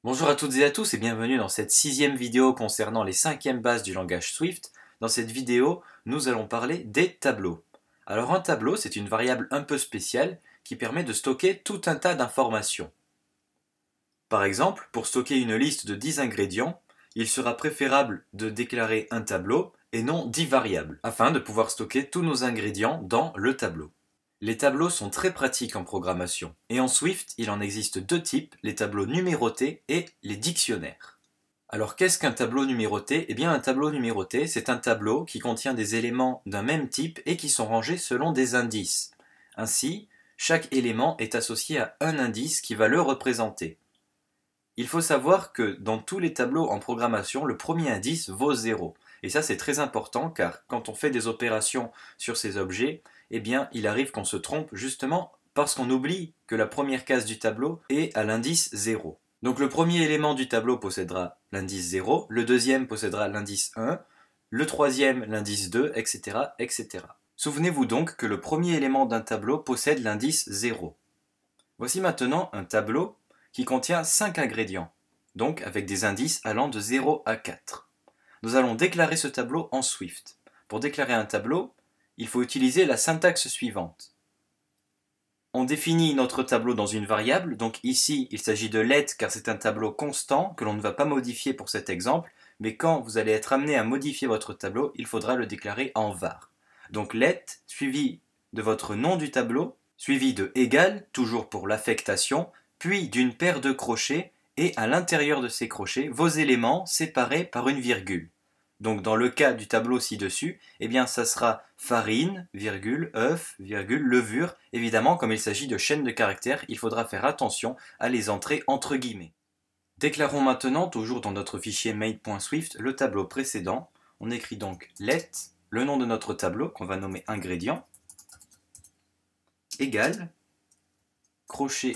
Bonjour à toutes et à tous et bienvenue dans cette sixième vidéo concernant les cinquièmes bases du langage Swift. Dans cette vidéo, nous allons parler des tableaux. Alors un tableau, c'est une variable un peu spéciale qui permet de stocker tout un tas d'informations. Par exemple, pour stocker une liste de 10 ingrédients, il sera préférable de déclarer un tableau et non 10 variables, afin de pouvoir stocker tous nos ingrédients dans le tableau. Les tableaux sont très pratiques en programmation, et en Swift, il en existe deux types, les tableaux numérotés et les dictionnaires. Alors qu'est-ce qu'un tableau numéroté? Eh bien un tableau numéroté, c'est un tableau qui contient des éléments d'un même type et qui sont rangés selon des indices. Ainsi, chaque élément est associé à un indice qui va le représenter. Il faut savoir que dans tous les tableaux en programmation, le premier indice vaut 0. Et ça c'est très important car quand on fait des opérations sur ces objets, eh bien il arrive qu'on se trompe justement parce qu'on oublie que la première case du tableau est à l'indice 0. Donc le premier élément du tableau possédera l'indice 0, le deuxième possédera l'indice 1, le troisième l'indice 2, etc. etc. Souvenez-vous donc que le premier élément d'un tableau possède l'indice 0. Voici maintenant un tableau qui contient 5 ingrédients, donc avec des indices allant de 0 à 4. Nous allons déclarer ce tableau en Swift. Pour déclarer un tableau, il faut utiliser la syntaxe suivante. On définit notre tableau dans une variable, donc ici il s'agit de let car c'est un tableau constant que l'on ne va pas modifier pour cet exemple, mais quand vous allez être amené à modifier votre tableau, il faudra le déclarer en var. Donc let suivi de votre nom du tableau, suivi de égal, toujours pour l'affectation, puis d'une paire de crochets, et à l'intérieur de ces crochets, vos éléments séparés par une virgule. Donc dans le cas du tableau ci-dessus, eh bien ça sera farine, virgule, œuf, virgule, levure. Évidemment, comme il s'agit de chaînes de caractères, il faudra faire attention à les entrer entre guillemets. Déclarons maintenant, toujours dans notre fichier main.swift, le tableau précédent. On écrit donc let, le nom de notre tableau, qu'on va nommer ingrédient, égal, crochet,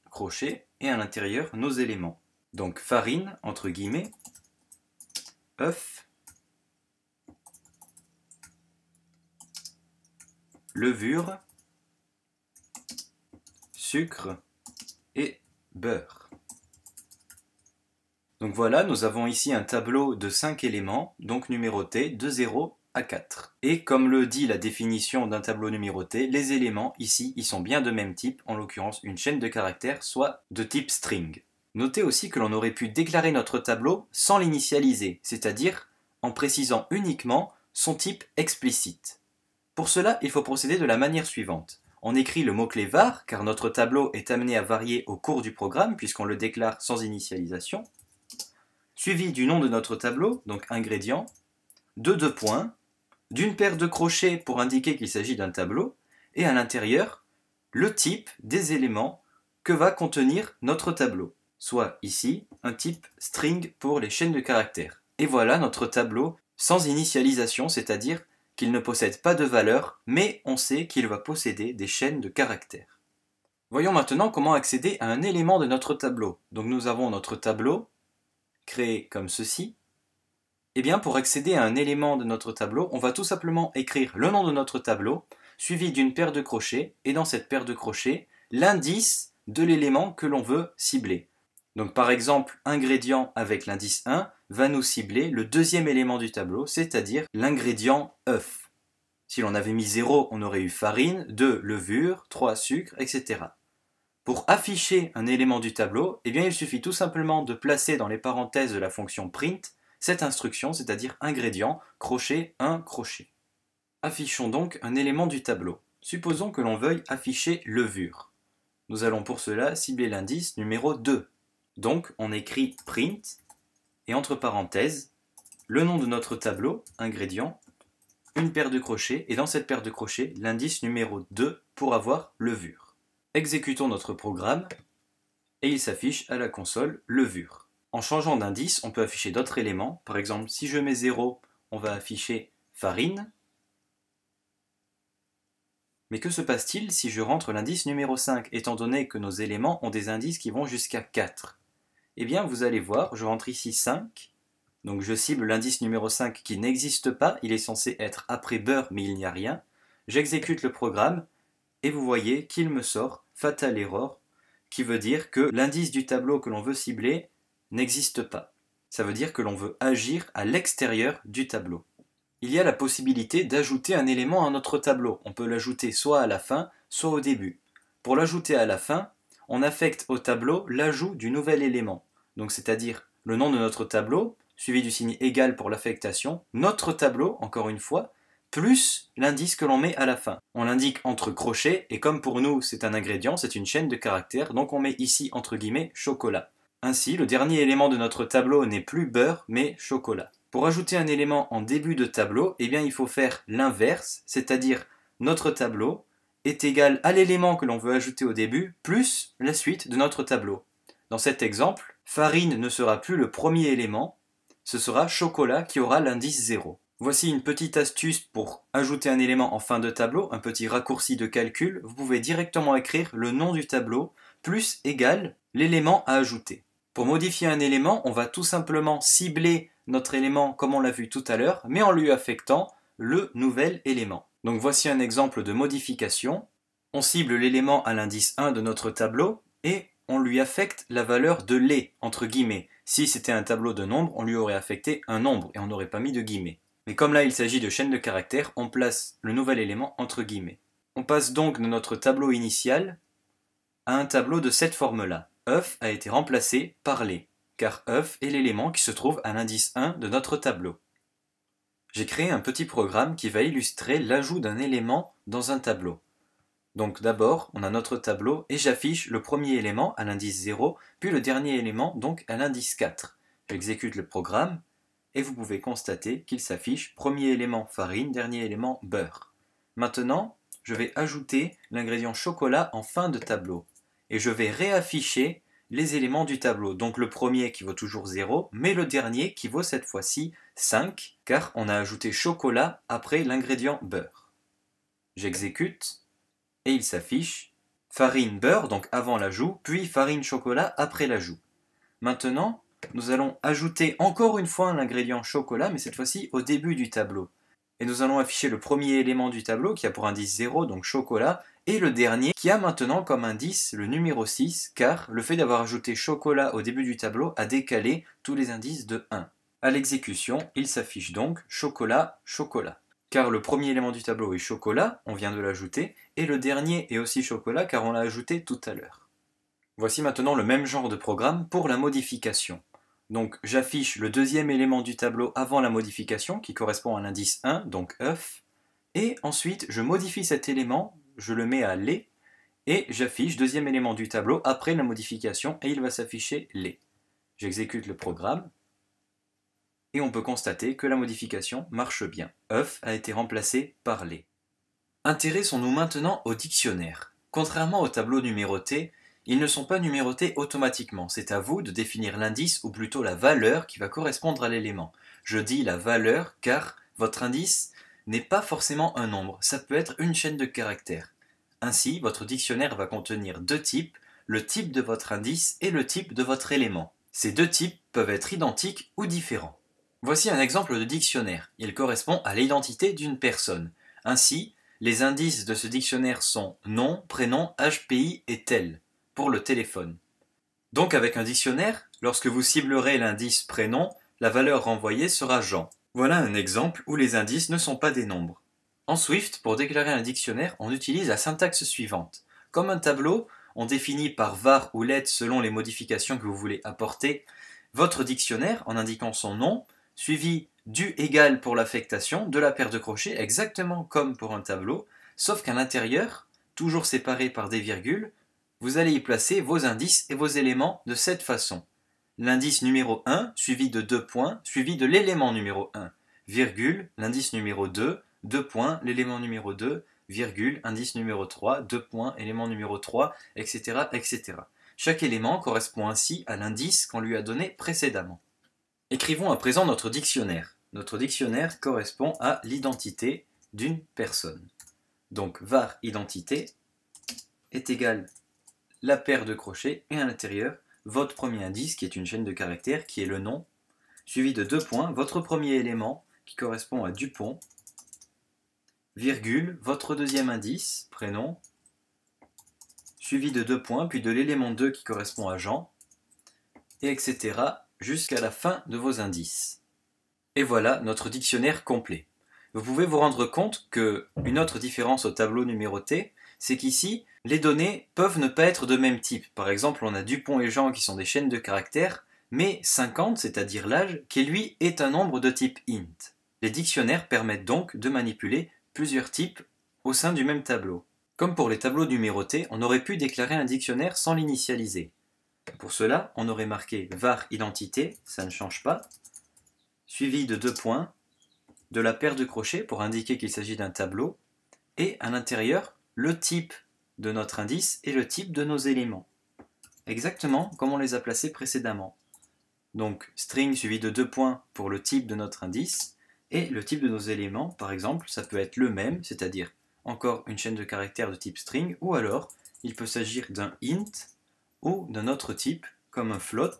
crochet, et à l'intérieur nos éléments. Donc farine, entre guillemets, œuf, levure, sucre et beurre. Donc voilà, nous avons ici un tableau de 5 éléments, donc numérotés de 0 à 4. Et comme le dit la définition d'un tableau numéroté, les éléments ici, ils sont bien de même type, en l'occurrence une chaîne de caractères, soit de type string. Notez aussi que l'on aurait pu déclarer notre tableau sans l'initialiser, c'est-à-dire en précisant uniquement son type explicite. Pour cela, il faut procéder de la manière suivante. On écrit le mot-clé var, car notre tableau est amené à varier au cours du programme, puisqu'on le déclare sans initialisation, suivi du nom de notre tableau, donc ingrédient, de 2 points, d'une paire de crochets pour indiquer qu'il s'agit d'un tableau, et à l'intérieur, le type des éléments que va contenir notre tableau, soit ici un type string pour les chaînes de caractères. Et voilà notre tableau sans initialisation, c'est-à-dire qu'il ne possède pas de valeur, mais on sait qu'il va posséder des chaînes de caractères. Voyons maintenant comment accéder à un élément de notre tableau. Donc nous avons notre tableau, créé comme ceci. Et bien pour accéder à un élément de notre tableau, on va tout simplement écrire le nom de notre tableau, suivi d'une paire de crochets, et dans cette paire de crochets, l'indice de l'élément que l'on veut cibler. Donc par exemple, ingrédient avec l'indice 1 va nous cibler le deuxième élément du tableau, c'est-à-dire l'ingrédient œuf. Si l'on avait mis 0, on aurait eu farine, 2 levure, 3 sucre, etc. Pour afficher un élément du tableau, eh bien, il suffit tout simplement de placer dans les parenthèses de la fonction print cette instruction, c'est-à-dire ingrédient, crochet, 1 crochet. Affichons donc un élément du tableau. Supposons que l'on veuille afficher levure. Nous allons pour cela cibler l'indice numéro 2. Donc on écrit print, et entre parenthèses, le nom de notre tableau, ingrédient, une paire de crochets, et dans cette paire de crochets, l'indice numéro 2 pour avoir levure. Exécutons notre programme, et il s'affiche à la console levure. En changeant d'indice, on peut afficher d'autres éléments. Par exemple, si je mets 0, on va afficher farine. Mais que se passe-t-il si je rentre l'indice numéro 5, étant donné que nos éléments ont des indices qui vont jusqu'à 4? Eh bien, vous allez voir, je rentre ici 5, donc je cible l'indice numéro 5 qui n'existe pas, il est censé être après beurre, mais il n'y a rien. J'exécute le programme, et vous voyez qu'il me sort fatal error, qui veut dire que l'indice du tableau que l'on veut cibler n'existe pas. Ça veut dire que l'on veut agir à l'extérieur du tableau. Il y a la possibilité d'ajouter un élément à notre tableau. On peut l'ajouter soit à la fin, soit au début. Pour l'ajouter à la fin, on affecte au tableau l'ajout du nouvel élément. Donc c'est-à-dire le nom de notre tableau, suivi du signe égal pour l'affectation, notre tableau, encore une fois, plus l'indice que l'on met à la fin. On l'indique entre crochets, et comme pour nous c'est un ingrédient, c'est une chaîne de caractères, donc on met ici entre guillemets chocolat. Ainsi, le dernier élément de notre tableau n'est plus beurre, mais chocolat. Pour ajouter un élément en début de tableau, eh bien il faut faire l'inverse, c'est-à-dire notre tableau est égal à l'élément que l'on veut ajouter au début, plus la suite de notre tableau. Dans cet exemple, farine ne sera plus le premier élément, ce sera chocolat qui aura l'indice 0. Voici une petite astuce pour ajouter un élément en fin de tableau, un petit raccourci de calcul. Vous pouvez directement écrire le nom du tableau plus égal l'élément à ajouter. Pour modifier un élément, on va tout simplement cibler notre élément comme on l'a vu tout à l'heure, mais en lui affectant le nouvel élément. Donc voici un exemple de modification. On cible l'élément à l'indice 1 de notre tableau et on lui affecte la valeur de les, entre guillemets. Si c'était un tableau de nombres, on lui aurait affecté un nombre et on n'aurait pas mis de guillemets. Mais comme là il s'agit de chaîne de caractères, on place le nouvel élément entre guillemets. On passe donc de notre tableau initial à un tableau de cette forme-là. œuf a été remplacé par les, car œuf est l'élément qui se trouve à l'indice 1 de notre tableau. J'ai créé un petit programme qui va illustrer l'ajout d'un élément dans un tableau. Donc d'abord, on a notre tableau et j'affiche le premier élément à l'indice 0, puis le dernier élément donc à l'indice 4. J'exécute le programme et vous pouvez constater qu'il s'affiche premier élément farine, dernier élément beurre. Maintenant, je vais ajouter l'ingrédient chocolat en fin de tableau et je vais réafficher les éléments du tableau. Donc le premier qui vaut toujours 0, mais le dernier qui vaut cette fois-ci 5, car on a ajouté chocolat après l'ingrédient beurre. J'exécute et il s'affiche farine beurre, donc avant l'ajout, puis farine chocolat après l'ajout. Maintenant, nous allons ajouter encore une fois l'ingrédient chocolat, mais cette fois-ci au début du tableau. Et nous allons afficher le premier élément du tableau qui a pour indice 0, donc chocolat, et le dernier qui a maintenant comme indice le numéro 6, car le fait d'avoir ajouté chocolat au début du tableau a décalé tous les indices de 1. À l'exécution, il s'affiche donc chocolat, chocolat. Car le premier élément du tableau est chocolat, on vient de l'ajouter, et le dernier est aussi chocolat car on l'a ajouté tout à l'heure. Voici maintenant le même genre de programme pour la modification. Donc j'affiche le deuxième élément du tableau avant la modification qui correspond à l'indice 1, donc œuf, et ensuite je modifie cet élément, je le mets à lait, et j'affiche deuxième élément du tableau après la modification et il va s'afficher lait. J'exécute le programme et on peut constater que la modification marche bien. œuf a été remplacé par lait. Intéressons-nous maintenant au dictionnaire. Contrairement au tableau numéroté, ils ne sont pas numérotés automatiquement. C'est à vous de définir l'indice ou plutôt la valeur qui va correspondre à l'élément. Je dis la valeur car votre indice n'est pas forcément un nombre, ça peut être une chaîne de caractères. Ainsi, votre dictionnaire va contenir deux types, le type de votre indice et le type de votre élément. Ces deux types peuvent être identiques ou différents. Voici un exemple de dictionnaire. Il correspond à l'identité d'une personne. Ainsi, les indices de ce dictionnaire sont nom, prénom, âge, pays et tel, pour le téléphone. Donc avec un dictionnaire, lorsque vous ciblerez l'indice prénom, la valeur renvoyée sera Jean. Voilà un exemple où les indices ne sont pas des nombres. En Swift, pour déclarer un dictionnaire, on utilise la syntaxe suivante. Comme un tableau, on définit par var ou let selon les modifications que vous voulez apporter votre dictionnaire en indiquant son nom, suivi du égal pour l'affectation de la paire de crochets, exactement comme pour un tableau, sauf qu'à l'intérieur, toujours séparés par des virgules, vous allez y placer vos indices et vos éléments de cette façon. L'indice numéro 1, suivi de 2 points, suivi de l'élément numéro 1, virgule, l'indice numéro 2, 2 points, l'élément numéro 2, virgule, indice numéro 3, 2 points, élément numéro 3, etc., etc. Chaque élément correspond ainsi à l'indice qu'on lui a donné précédemment. Écrivons à présent notre dictionnaire. Notre dictionnaire correspond à l'identité d'une personne. Donc var identité est égal la paire de crochets et à l'intérieur votre premier indice qui est une chaîne de caractères qui est le nom, suivi de 2 points, votre premier élément qui correspond à Dupont, virgule, votre deuxième indice, prénom, suivi de 2 points, puis de l'élément 2 qui correspond à Jean, et etc. jusqu'à la fin de vos indices. Et voilà notre dictionnaire complet. Vous pouvez vous rendre compte qu'une autre différence au tableau numéroté, c'est qu'ici, les données peuvent ne pas être de même type. Par exemple, on a Dupont et Jean qui sont des chaînes de caractères, mais 50, c'est-à-dire l'âge, qui lui est un nombre de type int. Les dictionnaires permettent donc de manipuler plusieurs types au sein du même tableau. Comme pour les tableaux numérotés, on aurait pu déclarer un dictionnaire sans l'initialiser. Pour cela, on aurait marqué var identité, ça ne change pas, suivi de 2 points, de la paire de crochets pour indiquer qu'il s'agit d'un tableau, et à l'intérieur, le type de notre indice et le type de nos éléments. Exactement comme on les a placés précédemment. Donc string suivi de 2 points pour le type de notre indice, et le type de nos éléments, par exemple, ça peut être le même, c'est-à-dire encore une chaîne de caractères de type string, ou alors il peut s'agir d'un int ou d'un autre type, comme un float.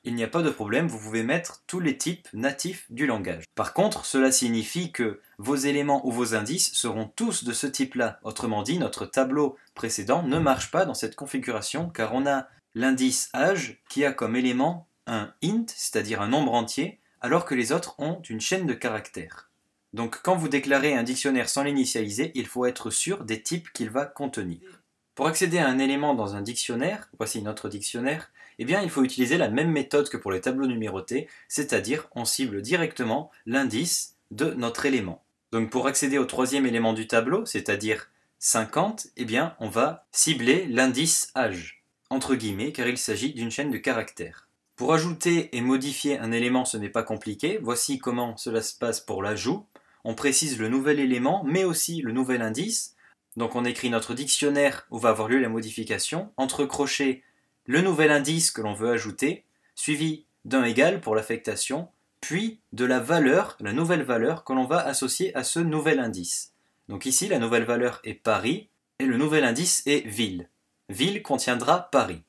Il n'y a pas de problème, vous pouvez mettre tous les types natifs du langage. Par contre, cela signifie que vos éléments ou vos indices seront tous de ce type-là. Autrement dit, notre tableau précédent ne marche pas dans cette configuration, car on a l'indice âge qui a comme élément un int, c'est-à-dire un nombre entier, alors que les autres ont une chaîne de caractères. Donc quand vous déclarez un dictionnaire sans l'initialiser, il faut être sûr des types qu'il va contenir. Pour accéder à un élément dans un dictionnaire, voici notre dictionnaire, eh bien il faut utiliser la même méthode que pour les tableaux numérotés, c'est-à-dire on cible directement l'indice de notre élément. Donc pour accéder au troisième élément du tableau, c'est-à-dire 50, eh bien on va cibler l'indice âge, entre guillemets, car il s'agit d'une chaîne de caractères. Pour ajouter et modifier un élément, ce n'est pas compliqué, voici comment cela se passe pour l'ajout. On précise le nouvel élément, mais aussi le nouvel indice. Donc on écrit notre dictionnaire où va avoir lieu la modification, entre crochets le nouvel indice que l'on veut ajouter, suivi d'un égal pour l'affectation, puis de la valeur, la nouvelle valeur que l'on va associer à ce nouvel indice. Donc ici la nouvelle valeur est Paris et le nouvel indice est ville. Ville contiendra Paris.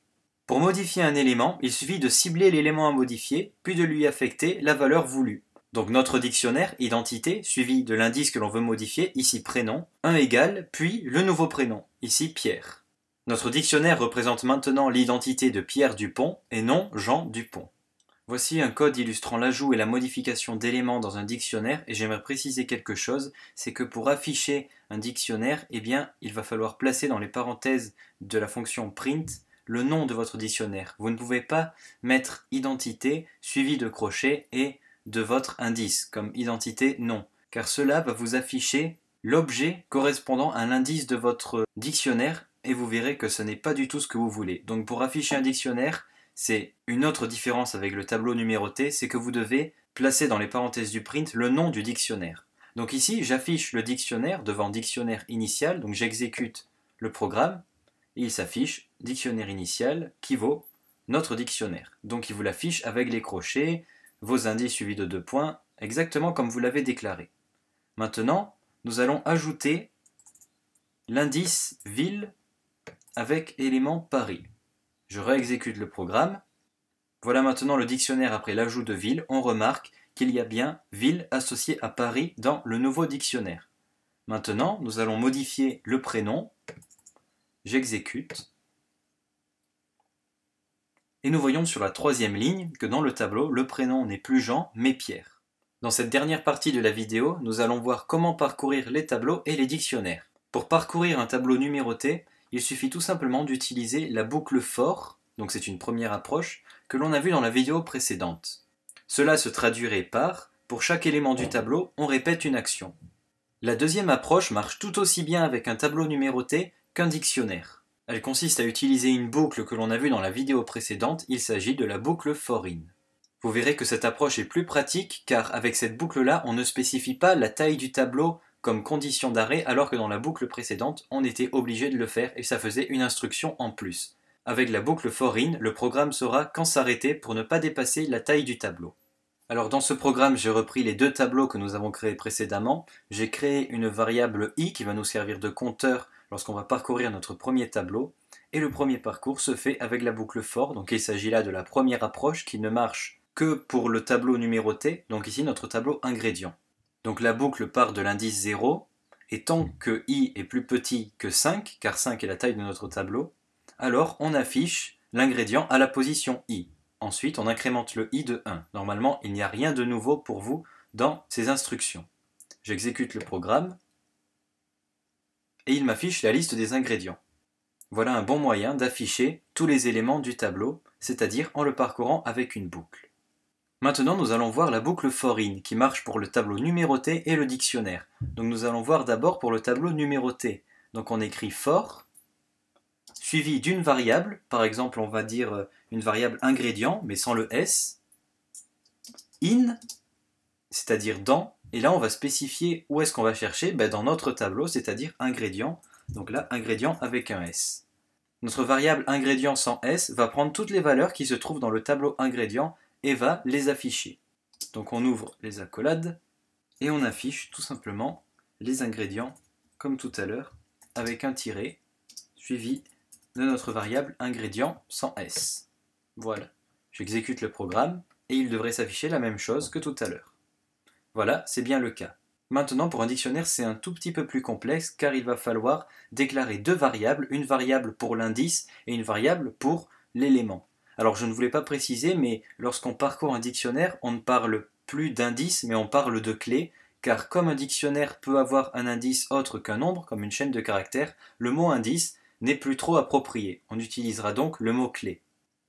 Pour modifier un élément, il suffit de cibler l'élément à modifier, puis de lui affecter la valeur voulue. Donc notre dictionnaire, identité, suivi de l'indice que l'on veut modifier, ici prénom, un égal, puis le nouveau prénom, ici Pierre. Notre dictionnaire représente maintenant l'identité de Pierre Dupont et non Jean Dupont. Voici un code illustrant l'ajout et la modification d'éléments dans un dictionnaire, et j'aimerais préciser quelque chose, c'est que pour afficher un dictionnaire, eh bien, il va falloir placer dans les parenthèses de la fonction print le nom de votre dictionnaire. Vous ne pouvez pas mettre identité suivi de crochet et de votre indice, comme identité non, car cela va vous afficher l'objet correspondant à l'indice de votre dictionnaire, et vous verrez que ce n'est pas du tout ce que vous voulez. Donc pour afficher un dictionnaire, c'est une autre différence avec le tableau numéroté, c'est que vous devez placer dans les parenthèses du print le nom du dictionnaire. Donc ici, j'affiche le dictionnaire devant dictionnaire initial, donc j'exécute le programme, et il s'affiche dictionnaire initial qui vaut notre dictionnaire. Donc il vous l'affiche avec les crochets, vos indices suivis de 2 points, exactement comme vous l'avez déclaré. Maintenant, nous allons ajouter l'indice ville avec élément Paris. Je réexécute le programme. Voilà maintenant le dictionnaire après l'ajout de ville. On remarque qu'il y a bien ville associée à Paris dans le nouveau dictionnaire. Maintenant, nous allons modifier le prénom. J'exécute. Et nous voyons sur la troisième ligne que dans le tableau, le prénom n'est plus Jean, mais Pierre. Dans cette dernière partie de la vidéo, nous allons voir comment parcourir les tableaux et les dictionnaires. Pour parcourir un tableau numéroté, il suffit tout simplement d'utiliser la boucle for, donc c'est une première approche, que l'on a vue dans la vidéo précédente. Cela se traduirait par, pour chaque élément du tableau, on répète une action. La deuxième approche marche tout aussi bien avec un tableau numéroté qu'un dictionnaire. Elle consiste à utiliser une boucle que l'on a vue dans la vidéo précédente, il s'agit de la boucle for in. Vous verrez que cette approche est plus pratique car avec cette boucle-là, on ne spécifie pas la taille du tableau comme condition d'arrêt alors que dans la boucle précédente, on était obligé de le faire et ça faisait une instruction en plus. Avec la boucle for in, le programme saura quand s'arrêter pour ne pas dépasser la taille du tableau. Alors dans ce programme, j'ai repris les 2 tableaux que nous avons créés précédemment. J'ai créé une variable i qui va nous servir de compteur lorsqu'on va parcourir notre premier tableau. Et le premier parcours se fait avec la boucle for, donc il s'agit là de la première approche qui ne marche que pour le tableau numéroté, donc ici notre tableau ingrédient. Donc la boucle part de l'indice 0, et tant que i est plus petit que 5, car 5 est la taille de notre tableau, alors on affiche l'ingrédient à la position i. Ensuite, on incrémente le i de 1. Normalement, il n'y a rien de nouveau pour vous dans ces instructions. J'exécute le programme et il m'affiche la liste des ingrédients. Voilà un bon moyen d'afficher tous les éléments du tableau, c'est-à-dire en le parcourant avec une boucle. Maintenant, nous allons voir la boucle for in qui marche pour le tableau numéroté et le dictionnaire. Donc nous allons voir d'abord pour le tableau numéroté. Donc on écrit for, suivi d'une variable, par exemple on va dire une variable ingrédient, mais sans le S, in, c'est-à-dire dans, et là on va spécifier où est-ce qu'on va chercher, dans notre tableau, c'est-à-dire ingrédient, donc là ingrédient avec un S. Notre variable ingrédient sans S va prendre toutes les valeurs qui se trouvent dans le tableau ingrédient et va les afficher. Donc on ouvre les accolades et on affiche tout simplement les ingrédients comme tout à l'heure avec un tiret suivi de notre variable ingrédient sans S. Voilà, j'exécute le programme et il devrait s'afficher la même chose que tout à l'heure. Voilà, c'est bien le cas. Maintenant, pour un dictionnaire, c'est un tout petit peu plus complexe car il va falloir déclarer deux variables, une variable pour l'indice et une variable pour l'élément. Alors, je ne voulais pas préciser, mais lorsqu'on parcourt un dictionnaire, on ne parle plus d'indice, mais on parle de clé, car comme un dictionnaire peut avoir un indice autre qu'un nombre, comme une chaîne de caractères, le mot indice n'est plus trop approprié. On utilisera donc le mot clé.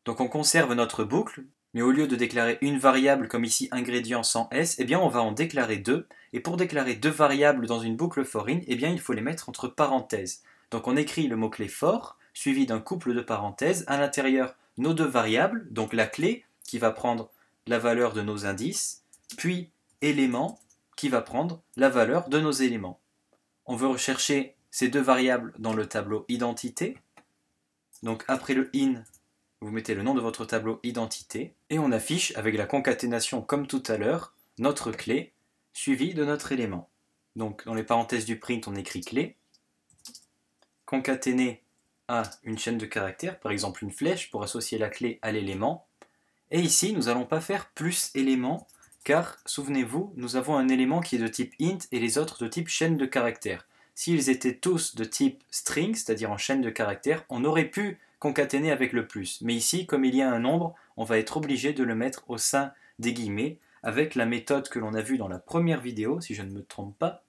Donc on conserve notre boucle, mais au lieu de déclarer une variable comme ici ingrédient sans S, eh bien on va en déclarer deux. Et pour déclarer deux variables dans une boucle for in, eh bien il faut les mettre entre parenthèses. Donc on écrit le mot-clé for, suivi d'un couple de parenthèses, à l'intérieur nos deux variables, donc la clé qui va prendre la valeur de nos indices, puis élément qui va prendre la valeur de nos éléments. On veut rechercher ces deux variables dans le tableau identité. Donc après le in, vous mettez le nom de votre tableau identité et on affiche avec la concaténation comme tout à l'heure notre clé suivie de notre élément. Donc dans les parenthèses du print on écrit clé, concaténé à une chaîne de caractères, par exemple une flèche pour associer la clé à l'élément. Et ici nous n'allons pas faire plus élément car souvenez-vous nous avons un élément qui est de type int et les autres de type chaîne de caractères. S'ils étaient tous de type string, c'est-à-dire en chaîne de caractères, on aurait pu concaténer avec le plus. Mais ici, comme il y a un nombre, on va être obligé de le mettre au sein des guillemets avec la méthode que l'on a vue dans la première vidéo, si je ne me trompe pas,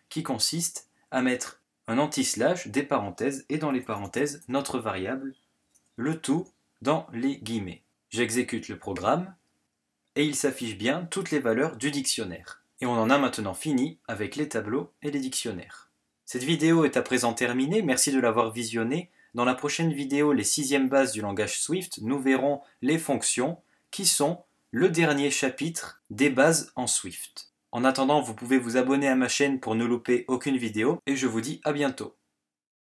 qui consiste à mettre un anti-slash, des parenthèses, et dans les parenthèses, notre variable, le tout dans les guillemets. J'exécute le programme, et il s'affiche bien toutes les valeurs du dictionnaire. Et on en a maintenant fini avec les tableaux et les dictionnaires. Cette vidéo est à présent terminée, merci de l'avoir visionnée. Dans la prochaine vidéo, les 6e bases du langage Swift, nous verrons les fonctions qui sont le dernier chapitre des bases en Swift. En attendant, vous pouvez vous abonner à ma chaîne pour ne louper aucune vidéo et je vous dis à bientôt.